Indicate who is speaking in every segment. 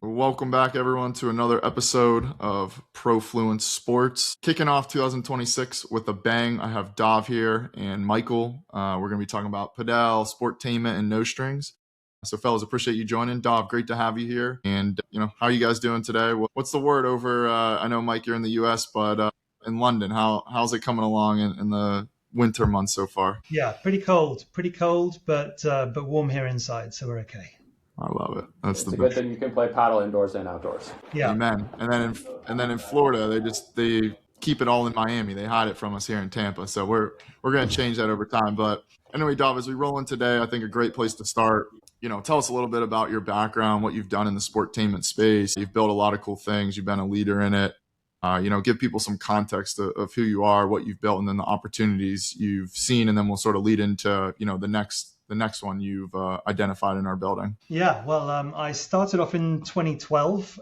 Speaker 1: Welcome back, everyone, to another episode of Profluence Sports. Kicking off 2026 with a bang. I have Dov here and Michael. We're going to be talking about Padel, sportainment, and no strings. So, fellas, appreciate you joining. Dov, great to have you here. And, how are you guys doing today? What's the word over, I know, Mike, you're in the U.S., but in London, how's it coming along in the winter months so far?
Speaker 2: Yeah, pretty cold, but warm here inside, so we're okay.
Speaker 1: I love it. That's
Speaker 3: it's a good thing you can play paddle indoors and outdoors.
Speaker 2: Yeah.
Speaker 1: Amen. And then in Florida, they keep it all in Miami. They hide it from us here in Tampa. So we're going to change that over time. But anyway, Dov, as we roll in today, I think a great place to start. Tell us a little bit about your background, what you've done in the sportainment space. You've built a lot of cool things. You've been a leader in it. Give people some context of who you are, what you've built, and then the opportunities you've seen, and then we'll sort of lead into the next one you've identified in our building.
Speaker 2: Yeah, well, I started off in 2012,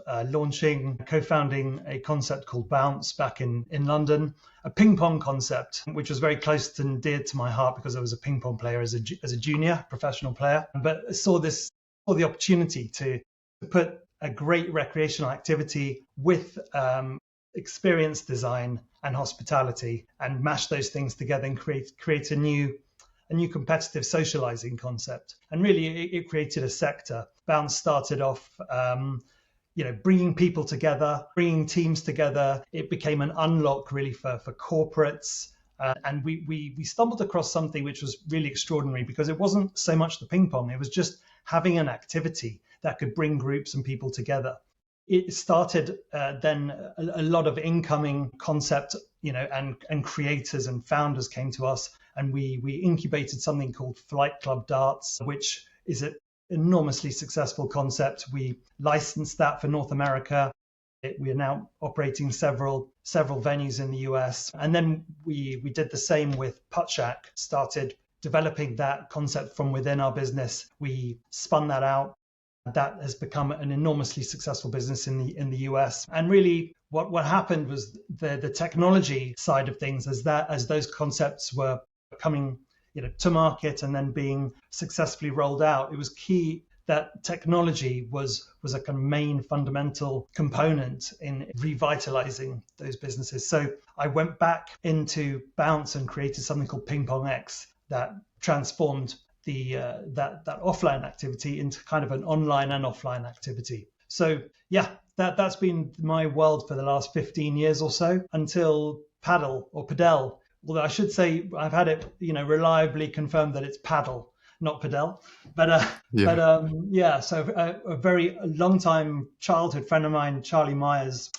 Speaker 2: co-founding a concept called Bounce back in London, a ping pong concept, which was very close and dear to my heart because I was a ping pong player as a junior professional player, but saw the opportunity to put a great recreational activity with experience design and hospitality and mash those things together and create a new competitive socializing concept. And really it created a sector. Bounce started off bringing people together, bringing teams together. It became an unlock really for corporates. And we stumbled across something which was really extraordinary because it wasn't so much the ping pong, it was just having an activity that could bring groups and people together. It started then a lot of incoming concept, and creators and founders came to us, and we incubated something called Flight Club Darts, which is an enormously successful concept. We licensed that for North America. We are now operating several venues in the US. And then we did the same with Puttshack, started developing that concept from within our business. We spun that out. That has become an enormously successful business in the US. And really what happened was the technology side of things as those concepts were coming to market and then being successfully rolled out, it was key that technology was a kind of main fundamental component in revitalizing those businesses. So I went back into Bounce and created something called Ping Pong X that transformed that offline activity into kind of an online and offline activity. So yeah, that's been my world for the last 15 years or so until Padel. Although I should say I've had it, reliably confirmed that it's Padel, not Padel. So a very long time childhood friend of mine, Charlie Myers,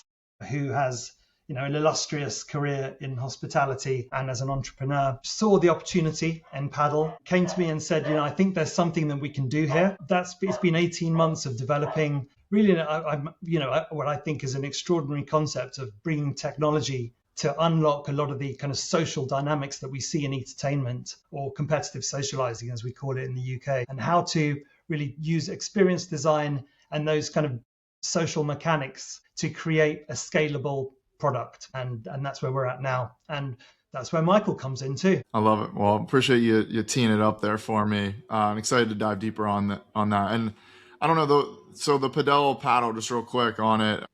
Speaker 2: who has an illustrious career in hospitality and as an entrepreneur, saw the opportunity in Padel, came to me and said, I think there's something that we can do here. It's been 18 months of developing really, what I think is an extraordinary concept of bringing technology to unlock a lot of the kind of social dynamics that we see in entertainment, or competitive socializing, as we call it in the UK, and how to really use experience design and those kind of social mechanics to create a scalable product. And that's where we're at now. And that's where Michael comes in too.
Speaker 1: I love it. Well, appreciate you teeing it up there for me. I'm excited to dive deeper on that. And I don't know, so the Padel paddle, just real quick on it,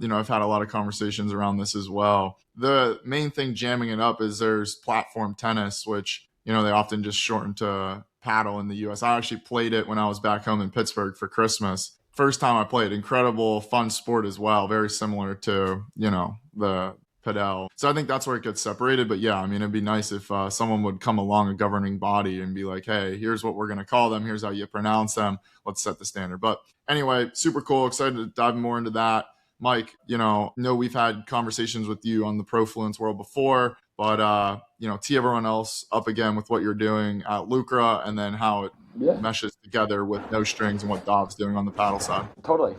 Speaker 1: I've had a lot of conversations around this as well. The main thing jamming it up is there's platform tennis, which, they often just shorten to paddle in the US. I actually played it when I was back home in Pittsburgh for Christmas. First time I played, incredible, fun sport as well. Very similar to, the Padel. So I think that's where it gets separated. But yeah, it'd be nice if someone would come along, a governing body, and be like, hey, here's what we're going to call them. Here's how you pronounce them. Let's set the standard. But anyway, super cool. Excited to dive more into that. Mike, know we've had conversations with you on the Profluence world before, but, tee everyone else up again with what you're doing at Lucra and then how it meshes together with no strings and what Dov's doing on the paddle side.
Speaker 3: Totally.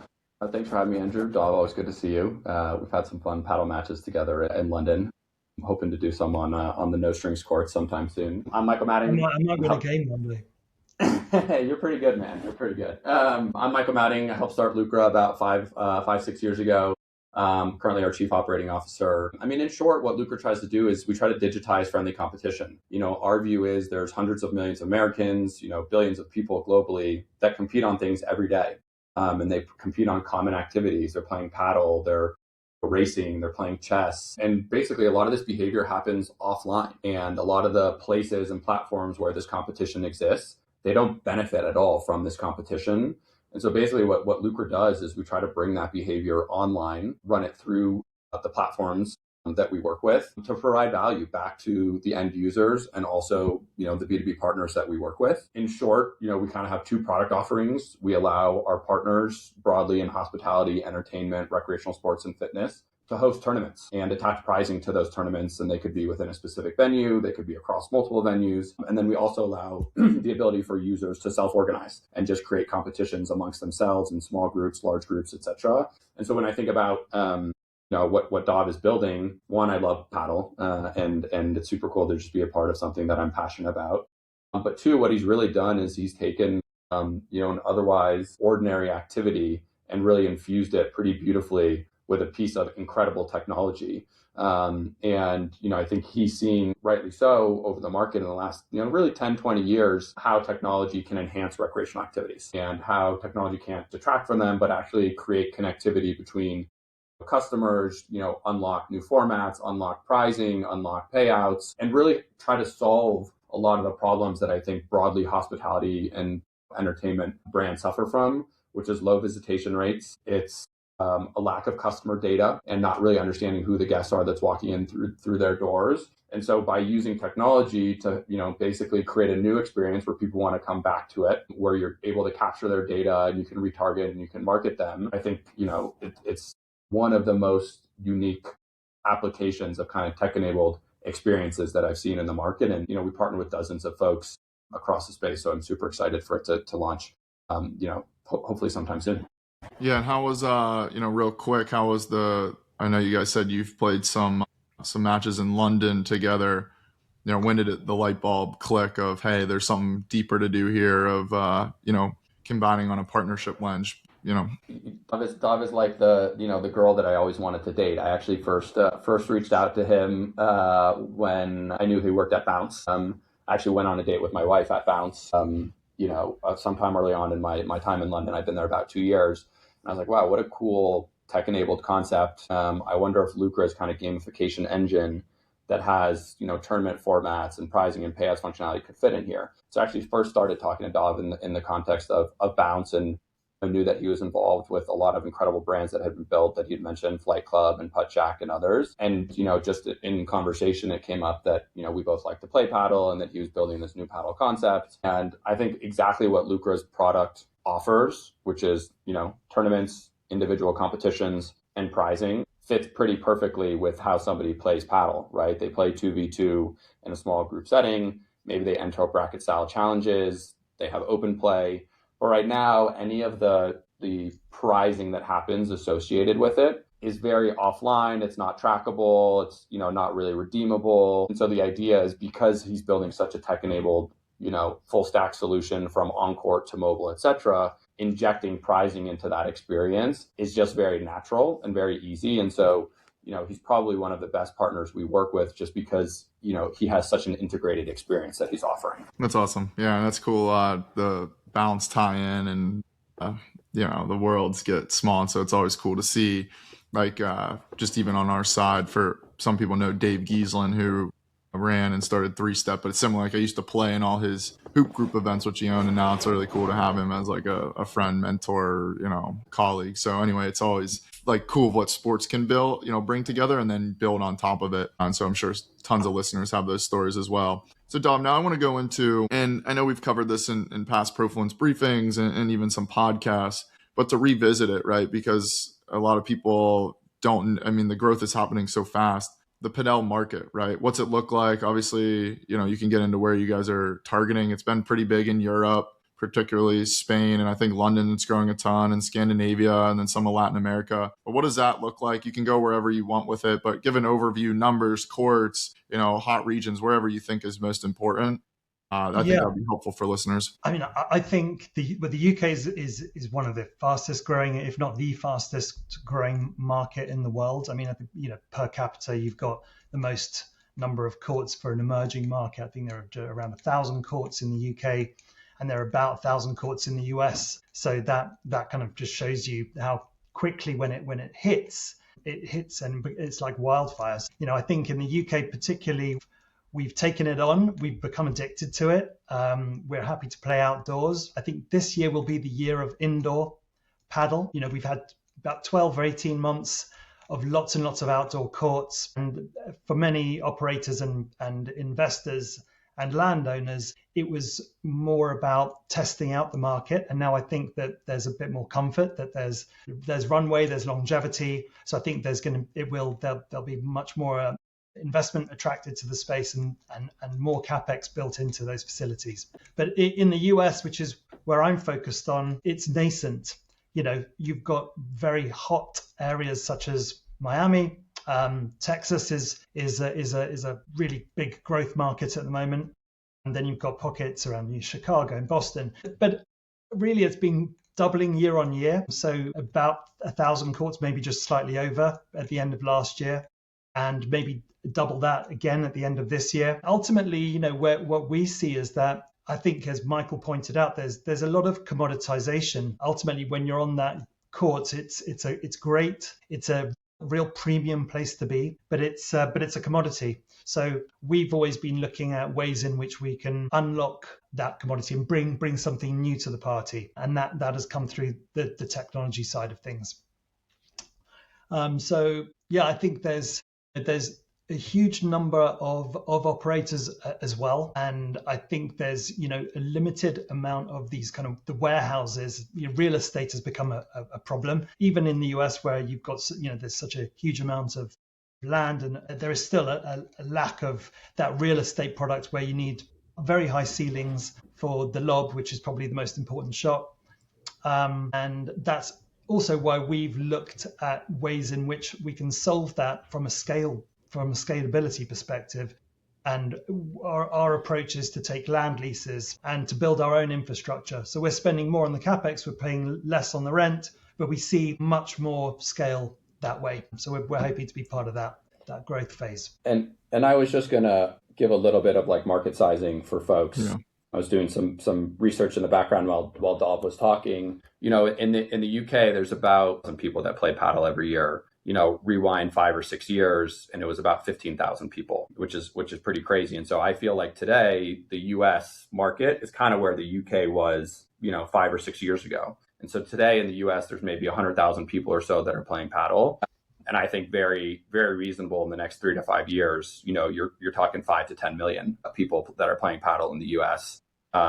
Speaker 3: Thanks for having me, Andrew. Dov, always good to see you. We've had some fun paddle matches together in London. I'm hoping to do some on the no strings court sometime soon. I'm Michael Matting.
Speaker 2: I'm not going to game one day.
Speaker 3: Hey, you're pretty good, man. You're pretty good. I'm Michael Matting. I helped start Lucra about 5-6 years ago. Currently our chief operating officer. In short, what Lucra tries to do is we try to digitize friendly competition. Our view is there's hundreds of millions of Americans, billions of people globally that compete on things every day. and they compete on common activities. They're playing paddle, they're racing, they're playing chess. And basically, a lot of this behavior happens offline. And a lot of the places and platforms where this competition exists, they don't benefit at all from this competition. And so basically what Lucra does is we try to bring that behavior online, run it through the platforms that we work with to provide value back to the end users and also, the B2B partners that we work with. In short, we kind of have two product offerings. We allow our partners broadly in hospitality, entertainment, recreational sports, and fitness to host tournaments and attach pricing to those tournaments. And they could be within a specific venue, they could be across multiple venues. And then we also allow the ability for users to self-organize and just create competitions amongst themselves in small groups, large groups, etc. And so when I think about what Dov is building, one, I love paddle, and it's super cool to just be a part of something that I'm passionate about. But two, what he's really done is he's taken an otherwise ordinary activity and really infused it pretty beautifully with a piece of incredible technology. I think he's seen, rightly so, over the market in the last, really 10, 20 years, how technology can enhance recreational activities and how technology can't detract from them, but actually create connectivity between customers, unlock new formats, unlock pricing, unlock payouts, and really try to solve a lot of the problems that I think broadly hospitality and entertainment brands suffer from, which is low visitation rates. It's a lack of customer data and not really understanding who the guests are that's walking in through their doors. And so by using technology to, basically create a new experience where people want to come back to it, where you're able to capture their data and you can retarget and you can market them, I think, it's one of the most unique applications of kind of tech-enabled experiences that I've seen in the market. And, we partner with dozens of folks across the space. So I'm super excited for it to launch, hopefully sometime soon.
Speaker 1: Yeah, and how was real quick, how was I know you guys said you've played some matches in London together. When did the light bulb click of, hey, there's something deeper to do here of combining on a partnership lens?
Speaker 3: Dov is like the girl that I always wanted to date. I actually first reached out to him when I knew he worked at Bounce. I actually went on a date with my wife at Bounce. Sometime early on in my time in London. I've been there about 2 years. And I was like, wow, what a cool tech-enabled concept. I wonder if Lucra's kind of gamification engine that has, tournament formats and pricing and payouts functionality could fit in here. So I actually first started talking to Dov in the context of Bounce, and I knew that he was involved with a lot of incredible brands that had been built that he'd mentioned, Flight Club and Puttshack and others. And, just in conversation, it came up that, we both like to play paddle and that he was building this new paddle concept. And I think exactly what Lucra's product offers, which is, tournaments, individual competitions, and pricing, fits pretty perfectly with how somebody plays paddle, right? They play 2v2 in a small group setting. Maybe they enter bracket style challenges. They have open play. But right now, any of the pricing that happens associated with it is very offline. It's not trackable. It's, not really redeemable. And so the idea is, because he's building such a tech-enabled, full stack solution from on-court to mobile, et cetera, injecting pricing into that experience is just very natural and very easy. And so, he's probably one of the best partners we work with, just because, he has such an integrated experience that he's offering.
Speaker 1: That's awesome. Yeah, that's cool. The balance tie-in and, the worlds get small. And so it's always cool to see, like, just even on our side, for some people know Dave Gieslin, who ran and started Three Step, but it's similar. Like, I used to play in all his hoop group events, which he owned, and now it's really cool to have him as like a friend, mentor, colleague. So anyway, it's always like cool what sports can build, bring together and then build on top of it. And so I'm sure tons of listeners have those stories as well. So Dom, now I want to go into, and I know we've covered this in past Profluence briefings and even some podcasts, but to revisit it, right? Because a lot of people the growth is happening so fast. The Padel market, right? What's it look like? Obviously, you can get into where you guys are targeting. It's been pretty big in Europe, particularly Spain, and I think London, it's growing a ton, and Scandinavia, and then some of Latin America. But what does that look like? You can go wherever you want with it, but give an overview, numbers, courts, hot regions, wherever you think is most important. I think that would be helpful for listeners.
Speaker 2: I think the UK is one of the fastest growing, if not the fastest growing market in the world. I think, per capita, you've got the most number of courts for an emerging market. I think there are around 1,000 courts in the UK. and there are about 1,000 courts in the US. So that kind of just shows you how quickly when it hits and it's like wildfires. I think in the UK particularly, we've taken it on. We've become addicted to it. We're happy to play outdoors. I think this year will be the year of indoor paddle. We've had about 12 or 18 months of lots and lots of outdoor courts. And for many operators and investors and landowners, it was more about testing out the market. And now I think that there's a bit more comfort, that there's runway, there's longevity. So I think there'll be much more investment attracted to the space and more capex built into those facilities. But in the US, which is where I'm focused on, it's nascent. You've got very hot areas such as Miami. Texas is a really big growth market at the moment, and then you've got pockets around Chicago and Boston. But really, it's been doubling year on year. So about 1,000 courts, maybe just slightly over at the end of last year, and maybe double that again at the end of this year. Ultimately, what we see is that, I think, as Michael pointed out, there's a lot of commoditization. Ultimately, when you're on that court, it's great. It's a real premium place to be, but it's a commodity. So we've always been looking at ways in which we can unlock that commodity and bring something new to the party, and that has come through the technology side of things. So yeah, I think there's a huge number of operators as well. And I think there's, a limited amount of these kind of the warehouses. Real estate has become a problem, even in the US, where you've got, there's such a huge amount of land, and there is still a lack of that real estate product where you need very high ceilings for the lob, which is probably the most important shot. And that's also why we've looked at ways in which we can solve that from a scalability perspective. And our approach is to take land leases and to build our own infrastructure. So we're spending more on the capex, we're paying less on the rent, but we see much more scale that way. So we're hoping to be part of that growth phase.
Speaker 3: And I was just going to give a little bit of like market sizing for folks. Yeah. I was doing some research in the background while Dov was talking. In the UK, there's about some people that play paddle every year. Rewind 5 or 6 years, and it was about 15,000 people, which is pretty crazy. And so I feel like today the US market is kind of where the UK was, 5 or 6 years ago. And so today in the US, there's maybe 100,000 people or so that are playing paddle. And I think very, very reasonable in the next 3 to 5 years, you're talking 5 to 10 million people that are playing paddle in the US.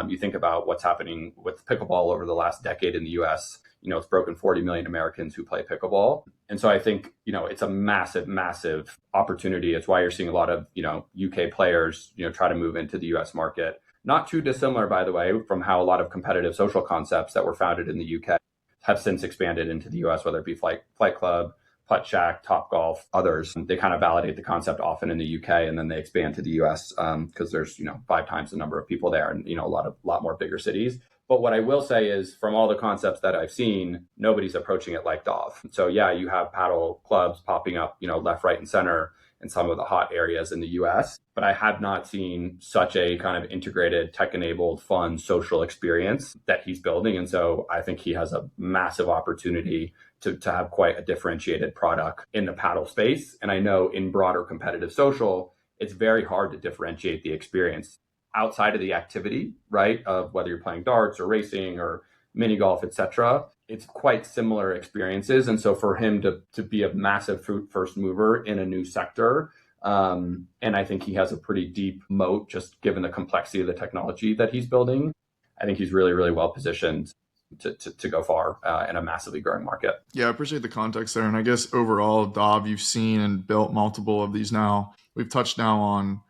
Speaker 3: You think about what's happening with pickleball over the last decade in the US. It's broken 40 million Americans who play pickleball. And so I think, it's a massive, massive opportunity. It's why you're seeing a lot of, UK players, try to move into the US market. Not too dissimilar, by the way, from how a lot of competitive social concepts that were founded in the UK have since expanded into the US, whether it be Flight Club, Puttshack, Topgolf, others. They kind of validate the concept often in the UK, and then they expand to the US because there's 5 times the number of people there, and a lot more bigger cities. But what I will say is, from all the concepts that I've seen, nobody's approaching it like Dov. So yeah, you have paddle clubs popping up, left, right, and center in some of the hot areas in the US. But I have not seen such a kind of integrated, tech-enabled, fun, social experience that he's building. And so I think he has a massive opportunity to have quite a differentiated product in the paddle space. And I know in broader competitive social, it's very hard to differentiate the experience outside of the activity, right? Of whether you're playing darts or racing or mini golf, etc. It's quite similar experiences. And so for him to be a massive first mover in a new sector, and I think he has a pretty deep moat, just given the complexity of the technology that he's building. I think he's really, really well positioned to go far in a massively growing market.
Speaker 1: Yeah, I appreciate the context there. And I guess overall, Dov, you've seen and built multiple of these now. We've touched now on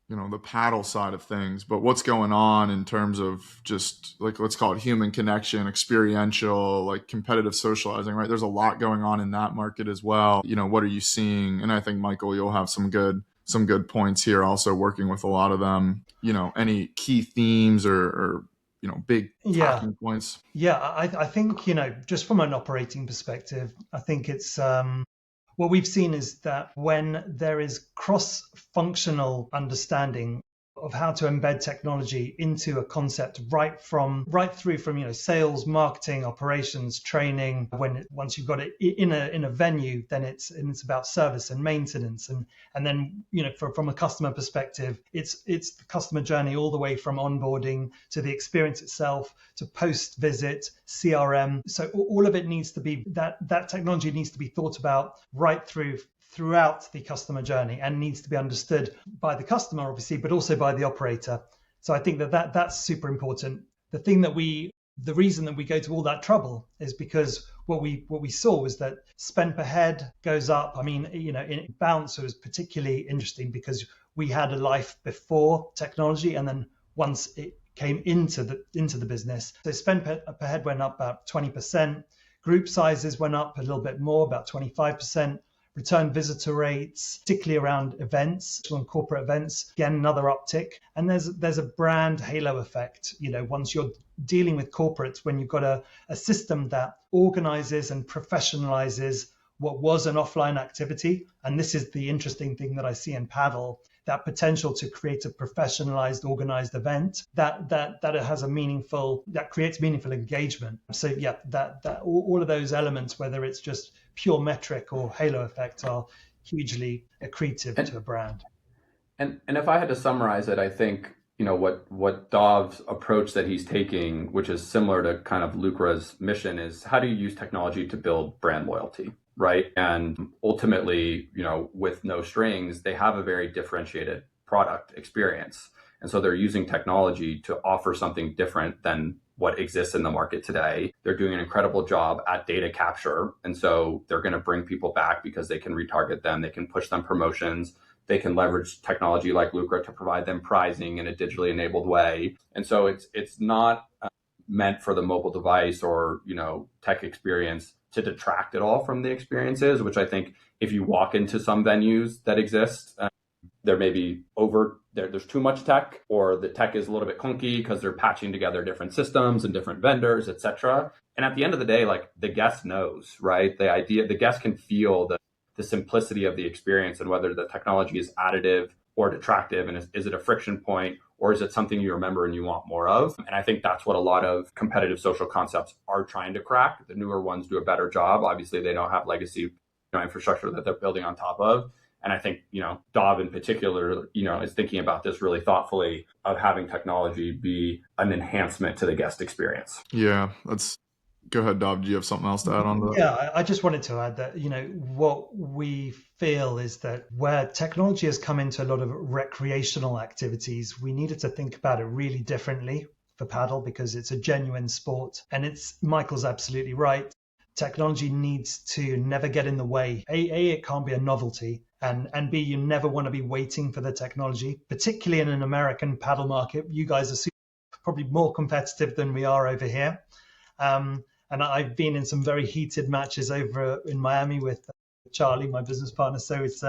Speaker 1: the paddle side of things, but what's going on in terms of just like, let's call it human connection, experiential, like competitive socializing, right? There's a lot going on in that market as well. What are you seeing? And I think, Michael, you'll have some good points here, also working with a lot of them. Any key themes or big talking points?
Speaker 2: Yeah, I think, just from an operating perspective, I think it's what we've seen is that when there is cross-functional understanding of how to embed technology into a concept right through from sales, marketing, operations, training. Once you've got it in a venue, then it's about service and maintenance, and then from a customer perspective, it's the customer journey all the way from onboarding to the experience itself to post visit CRM. So all of it needs to be that technology needs to be thought about right throughout the customer journey and needs to be understood by the customer, obviously, but also by the operator. So I think that's super important. The reason that we go to all that trouble is because what we saw was that spend per head goes up. I mean, in Bounce, it was particularly interesting because we had a life before technology, and then once it came into the business, so spend per head went up about 20%. Group sizes went up a little bit more, about 25%. Return visitor rates, particularly around events, on corporate events, again, another uptick. And there's a brand halo effect. Once you're dealing with corporates, when you've got a system that organizes and professionalizes what was an offline activity, and this is the interesting thing that I see in Padel, that potential to create a professionalized, organized event that it has that creates meaningful engagement. So yeah, that all of those elements, whether it's just pure metric or halo effect, are hugely accretive to a brand.
Speaker 3: And if I had to summarize it, I think what Dov's approach that he's taking, which is similar to kind of Lucra's mission, is how do you use technology to build brand loyalty, right? And ultimately, with no strings, they have a very differentiated product experience. And so they're using technology to offer something different than what exists in the market today. They're doing an incredible job at data capture. And so they're going to bring people back because they can retarget them. They can push them promotions. They can leverage technology like Lucra to provide them prizing in a digitally enabled way. And so it's not meant for the mobile device or, tech experience to detract at all from the experiences, which I think if you walk into some venues that exist, there may be there's too much tech, or the tech is a little bit clunky because they're patching together different systems and different vendors, et cetera. And at the end of the day, like, the guest knows, right? The guest can feel the simplicity of the experience and whether the technology is additive or detractive, and is it a friction point, or is it something you remember and you want more of? And I think that's what a lot of competitive social concepts are trying to crack. The newer ones do a better job. Obviously, they don't have legacy infrastructure that they're building on top of. And I think, Dov in particular, is thinking about this really thoughtfully, of having technology be an enhancement to the guest experience.
Speaker 1: Yeah, go ahead, Dov. Do you have something else to add on to that?
Speaker 2: Yeah, I just wanted to add that, what we feel is that where technology has come into a lot of recreational activities, we needed to think about it really differently for Padel, because it's a genuine sport. And Michael's absolutely right. Technology needs to never get in the way. A, it can't be a novelty. And B, you never want to be waiting for the technology, particularly in an American Padel market. You guys are probably more competitive than we are over here. And I've been in some very heated matches over in Miami with Charlie, my business partner. So it's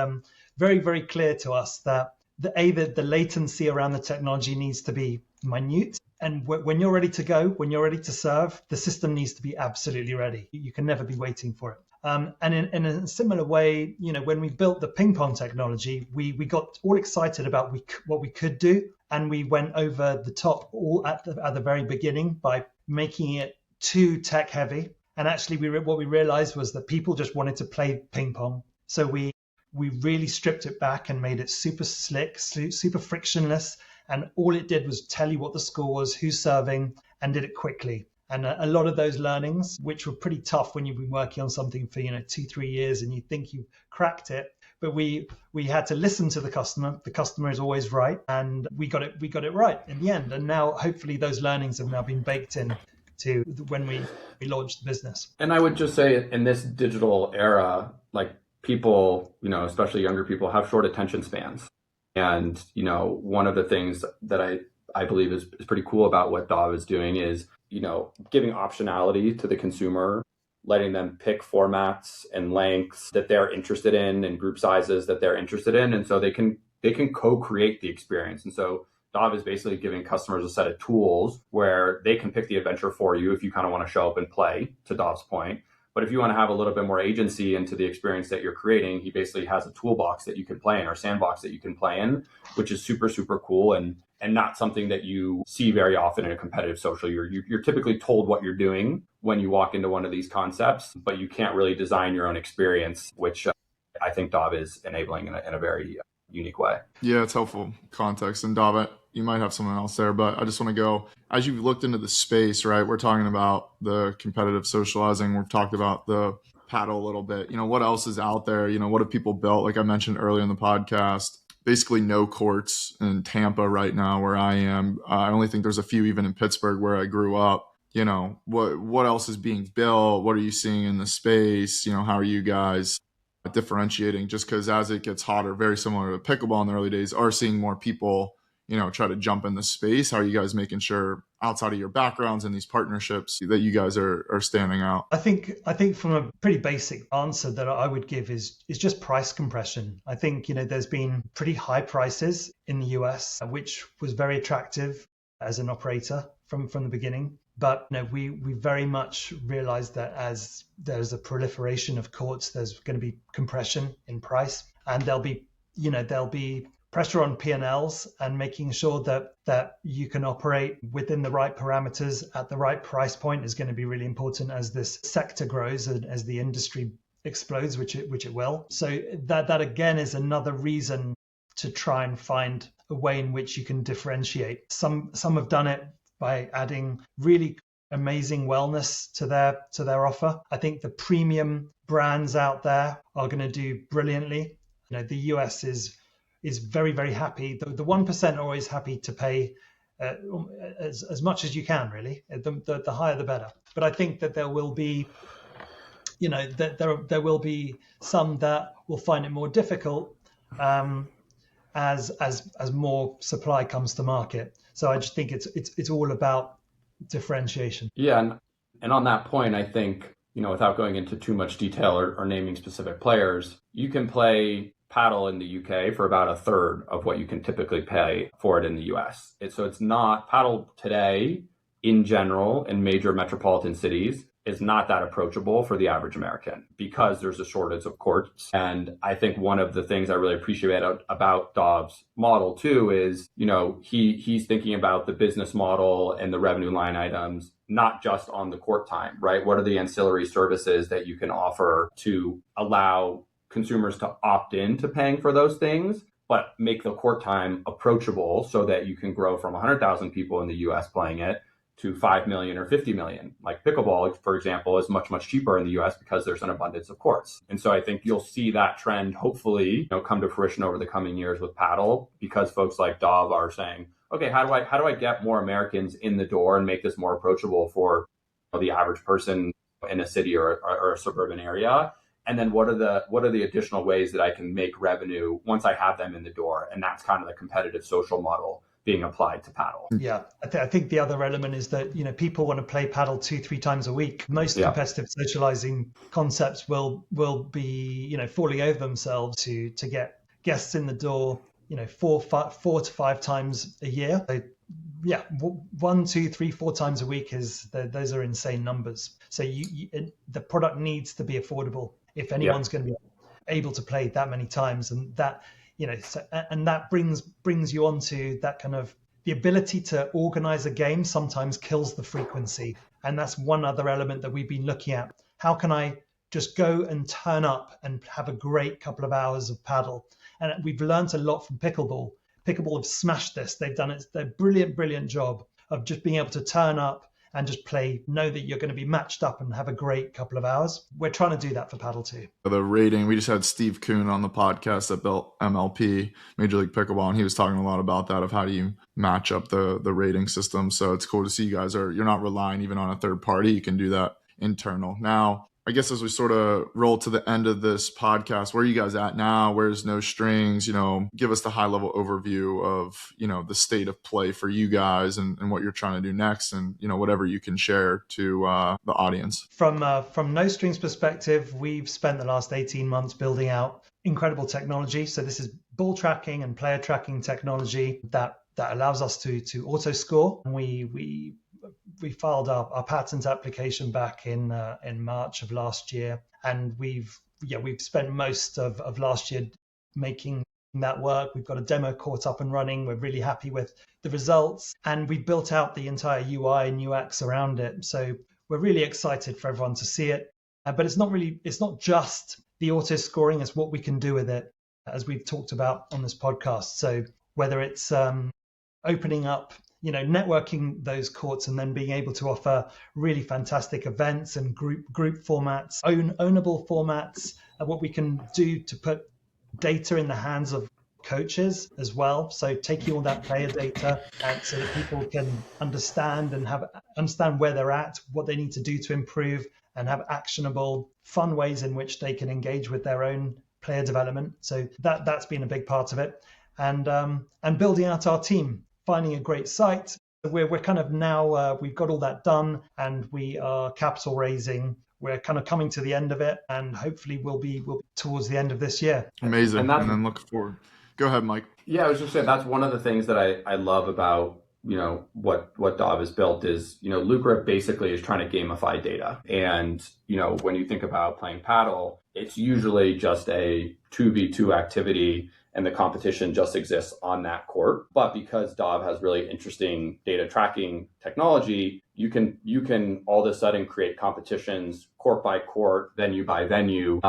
Speaker 2: very, very clear to us that the latency around the technology needs to be minute. And when you're ready to go, when you're ready to serve, the system needs to be absolutely ready. You can never be waiting for it. And in a similar way, when we built the ping pong technology, we got all excited about what we could do. And we went over the top all at the very beginning by making it too tech heavy. And actually, what we realized was that people just wanted to play ping pong. So we really stripped it back and made it super slick, super frictionless. And all it did was tell you what the score was, who's serving, and did it quickly. And a lot of those learnings, which were pretty tough when you've been working on something for 2-3 years and you think you've cracked it, but we had to listen to the customer. The customer is always right, and we got it right in the end. And now hopefully those learnings have now been baked in to when we launched the business.
Speaker 3: And I would just say, in this digital era, like, people, especially younger people, have short attention spans. And, one of the things that I believe is pretty cool about what Dov is doing is, giving optionality to the consumer, letting them pick formats and lengths that they're interested in and group sizes that they're interested in. And so they can co-create the experience. And so Dov is basically giving customers a set of tools where they can pick the adventure for you if you kind of want to show up and play, to Dov's point. But if you want to have a little bit more agency into the experience that you're creating, he basically has a toolbox that you can play in, or sandbox that you can play in, which is super, super cool and not something that you see very often in a competitive social. You're typically told what you're doing when you walk into one of these concepts, but you can't really design your own experience, which I think Dov is enabling in a very unique way.
Speaker 1: Yeah, it's helpful context. And Dov, you might have someone else there, but I just want to go, as you've looked into the space, right? We're talking about the competitive socializing. We've talked about the paddle a little bit. What else is out there? What have people built? Like I mentioned earlier in the podcast, basically no courts in Tampa right now where I am. I only think there's a few even in Pittsburgh where I grew up. What else is being built? What are you seeing in the space? How are you guys differentiating? Just because as it gets hotter, very similar to pickleball in the early days, are seeing more people try to jump in the space. How are you guys making sure outside of your backgrounds and these partnerships that you guys are standing out?
Speaker 2: I think from a pretty basic answer that I would give is just price compression. I think there's been pretty high prices in the US, which was very attractive as an operator from the beginning. But we very much realized that as there's a proliferation of courts, there's going to be compression in price, and there'll be pressure on P&Ls, and making sure that you can operate within the right parameters at the right price point is going to be really important as this sector grows and as the industry explodes, which it will. So that again is another reason to try and find a way in which you can differentiate. Some have done it by adding really amazing wellness to their offer. I think the premium brands out there are going to do brilliantly. The US is very, very happy. The 1% are always happy to pay as much as you can, really. The higher the better. But I think that there will be, there will be some that will find it more difficult as more supply comes to market. So I just think it's all about differentiation.
Speaker 3: Yeah, and on that point, I think without going into too much detail or naming specific players, you can play paddle in the UK for about a third of what you can typically pay for it in the US. So it's not, paddle today in general in major metropolitan cities is not that approachable for the average American because there's a shortage of courts. And I think one of the things I really appreciate about Dov's model too is, he's thinking about the business model and the revenue line items, not just on the court time, right? What are the ancillary services that you can offer to allow consumers to opt in to paying for those things, but make the court time approachable so that you can grow from 100,000 people in the US playing it to 5 million or 50 million. Like pickleball, for example, is much, much cheaper in the US because there's an abundance of courts. And so I think you'll see that trend hopefully come to fruition over the coming years with paddle, because folks like Dov are saying, okay, how do I get more Americans in the door and make this more approachable for the average person in a city or a suburban area? And then what are the additional ways that I can make revenue once I have them in the door? And that's kind of the competitive social model being applied to paddle.
Speaker 2: Yeah, I think the other element is that people want to play paddle 2-3 times a week. Most competitive socializing concepts will be falling over themselves to get guests in the door 4 to 5 times a year. So, 1, 2, 3, 4 times a week those are insane numbers. So the product needs to be affordable if anyone's going to be able to play that many times, and that and that brings you on to that kind of the ability to organize a game sometimes kills the frequency. And that's one other element that we've been looking at. How can I just go and turn up and have a great couple of hours of paddle? And we've learned a lot from pickleball. Pickleball have smashed this. They've done it. They're brilliant job of just being able to turn up and just play, know that you're going to be matched up and have a great couple of hours. We're trying to do that for paddle too.
Speaker 1: The rating, we just had Steve Kuhn on the podcast that built MLP, Major League Pickleball, and he was talking a lot about that, of how do you match up the rating system. So it's cool to see you guys you're not relying even on a third party. You can do that internal. Now, I guess as we sort of roll to the end of this podcast, where are you guys at now? Where's No Strings? Give us the high level overview of, the state of play for you guys and what you're trying to do next, and, whatever you can share to the audience.
Speaker 2: From No Strings perspective, we've spent the last 18 months building out incredible technology. So this is ball tracking and player tracking technology that allows us to auto score. We we filed our patent application back in March of last year, and we've spent most of last year making that work. We've got a demo court up and running. We're really happy with the results, and we built out the entire UI and UX around it. So we're really excited for everyone to see it. But it's not just the auto scoring, it's what we can do with it, as we've talked about on this podcast. So whether it's opening up, networking those courts and then being able to offer really fantastic events and group formats, ownable formats, what we can do to put data in the hands of coaches as well. So taking all that player data and so that people can understand where they're at, what they need to do to improve, and have actionable, fun ways in which they can engage with their own player development. So that's been a big part of it. And building out our team, finding a great site. We're kind of now, we've got all that done, and we are capital raising. We're kind of coming to the end of it, and hopefully we'll be towards the end of this year.
Speaker 1: Amazing. And then looking forward. Go ahead, Mike.
Speaker 3: Yeah, I was just saying that's one of the things that I love about what Dov has built is, Lucra basically is trying to gamify data. And, when you think about playing paddle, it's usually just a 2v2 activity and the competition just exists on that court. But because Dov has really interesting data tracking technology, you can all of a sudden create competitions court by court, venue by venue,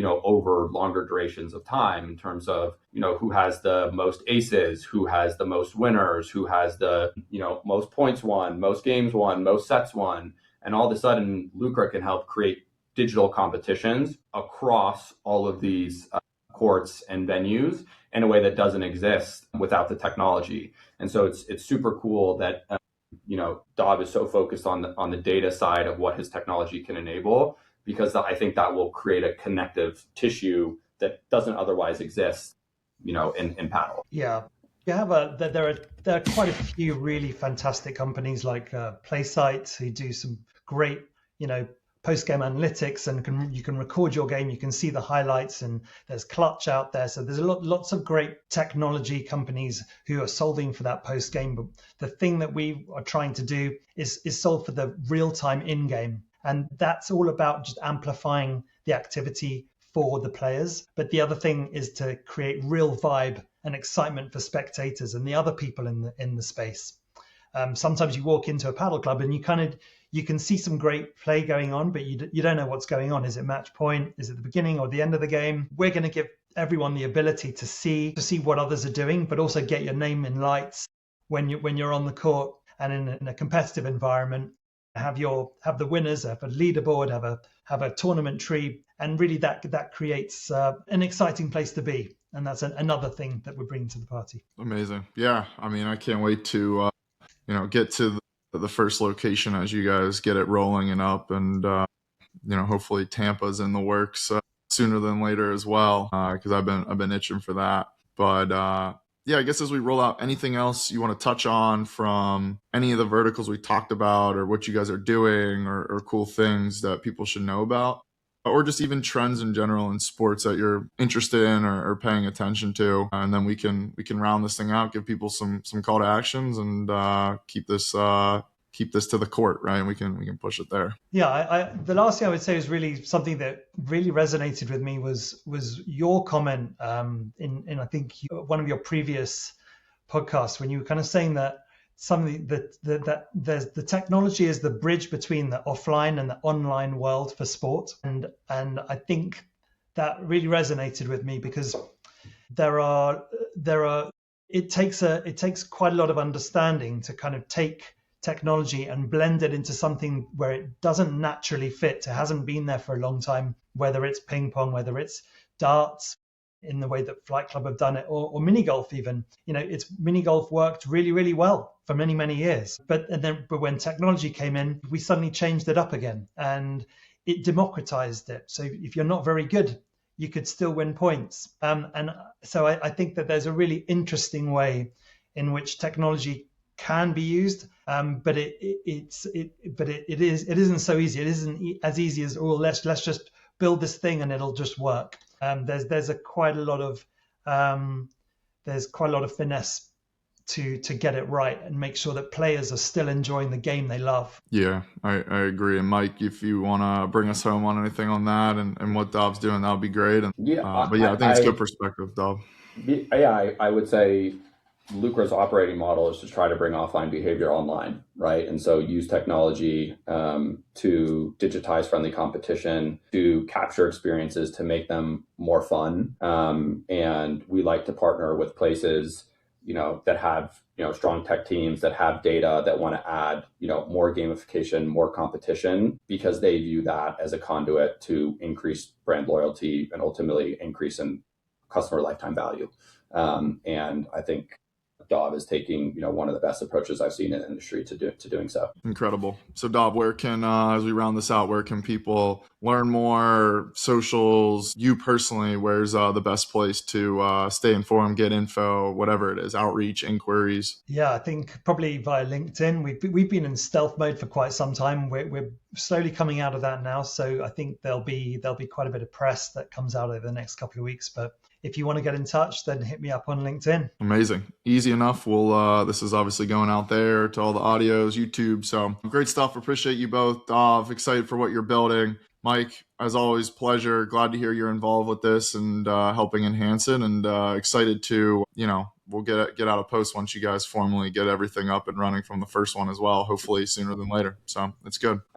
Speaker 3: over longer durations of time in terms of, who has the most aces, who has the most winners, who has the, most points won, most games won, most sets won. And all of a sudden, Lucra can help create digital competitions across all of these courts and venues in a way that doesn't exist without the technology. And so it's super cool that, Dov is so focused on the data side of what his technology can enable, because I think that will create a connective tissue that doesn't otherwise exist, in paddle.
Speaker 2: Yeah. There are quite a few really fantastic companies like Playsight who do some great, post-game analytics, and you can record your game, you can see the highlights, and there's Clutch out there. So there's lots of great technology companies who are solving for that post-game. But the thing that we are trying to do is solve for the real-time in-game. And that's all about just amplifying the activity for the players. But the other thing is to create real vibe and excitement for spectators and the other people in the space. Sometimes you walk into a paddle club and you can see some great play going on, but you don't know what's going on. Is it match point? Is it the beginning or the end of the game? We're going to give everyone the ability to see what others are doing, but also get your name in lights when you're on the court and in a competitive environment. Have the winners, have a leaderboard, have a tournament tree, and really that creates an exciting place to be. And that's another thing that we're bringing to the party.
Speaker 1: Amazing. Yeah, I mean, I can't wait to get to the first location as you guys get it rolling and up, and hopefully Tampa's in the works sooner than later as well, because I've been itching for that. But yeah, I guess as we roll out, anything else you want to touch on from any of the verticals we talked about, or what you guys are doing, or cool things that people should know about, or just even trends in general in sports that you're interested in or paying attention to, and then we can round this thing out, give people some call to actions, and keep this to the court, right? And we can push it there.
Speaker 2: Yeah, the last thing I would say is really something that really resonated with me was your comment in I think one of your previous podcasts, when you were kind of saying that something that there's the technology is the bridge between the offline and the online world for sport, and I think that really resonated with me, because it takes quite a lot of understanding to kind of take technology and blend it into something where it doesn't naturally fit. It hasn't been there for a long time, whether it's ping pong, whether it's darts in the way that Flight Club have done it, or mini golf even. It's mini golf worked really, really well for many, many years. But when technology came in, we suddenly changed it up again, and it democratized it. So if you're not very good, you could still win points. And so I think that there's a really interesting way in which technology can be used, but it isn't so easy. It isn't as easy as, let's just build this thing and it'll just work. There's quite a lot of finesse to get it right and make sure that players are still enjoying the game they love.
Speaker 1: Yeah, I agree. And Mike, if you want to bring us home on anything on that and what Dov's doing, that would be great. And but yeah, I think it's good perspective, Dov.
Speaker 3: I would say Lucra's operating model is to try to bring offline behavior online, right? And so use technology to digitize friendly competition, to capture experiences, to make them more fun. And we like to partner with places, that have, strong tech teams that have data that want to add, more gamification, more competition, because they view that as a conduit to increase brand loyalty and ultimately increase in customer lifetime value. And I think Dov is taking, one of the best approaches I've seen in the industry to doing so.
Speaker 1: Incredible. So Dov, where can, as we round this out, where can people learn more, socials, you personally, where's the best place to stay informed, get info, whatever it is, outreach, inquiries?
Speaker 2: Yeah, I think probably via LinkedIn. We've been in stealth mode for quite some time. We're slowly coming out of that now. So I think there'll be quite a bit of press that comes out over the next couple of weeks. But if you want to get in touch, then hit me up on LinkedIn.
Speaker 1: Amazing. Easy enough. We'll this is obviously going out there to all the audios, YouTube. So great stuff. Appreciate you both. Dov, excited for what you're building. Mike, as always, pleasure. Glad to hear you're involved with this and helping enhance it, and excited to, we'll get out a post once you guys formally get everything up and running from the first one as well, hopefully sooner than later. So it's good.